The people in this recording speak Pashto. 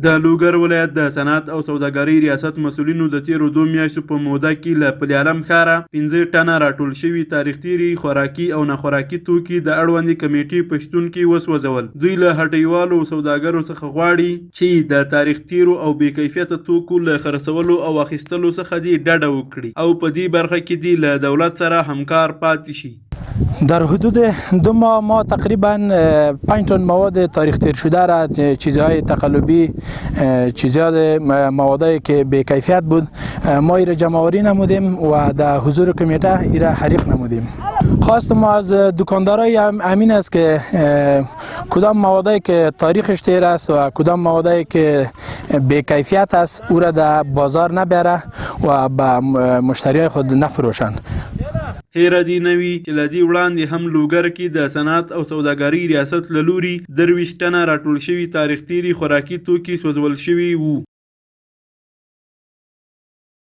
د لوګر ولایت د صنعت او سوداګرۍ ریاست مسؤلینو د تیرو 2 میاشتو په موده کې له پل عالم ښاره 15 ټنه راټول شوي تاریخ تیري خوراکي او ناخوراکي توکي د اړوندې کمیټې په شتون کې وسوځول. دوی له هټیوالو او سوداګرو څخه غواړي چې د تاریخ تیرو او بې کیفیته توکو له خرڅولو او اخیستلو څخه دې ډډه وکړي او په دې برخه کې دې له دولت سره همکار پاتې شي. در حدود 2 ماه ما تقریبا 5 تن مواد تاریخ تیر شده را، چیزهای تقلبی، چیزهای موادی که به کیفیت بود، ما ایره جمع آوری نمودیم و در حضور کمیته ایره حریق نمودیم. خواست ما از دکاندارای امین است که کدام موادی که تاریخش تیر است و کدام موادی که به کیفیت است او را در بازار نبره و به مشتریای خود نفروشند. هیره دې نه وي چې له دې وړاندې هم لوګر کې د صنعت او سوداګرۍ ریاست له لوري 23 ټنه راټول شوي تاریخ تیري خوراکي توکي سوځول شوي وو.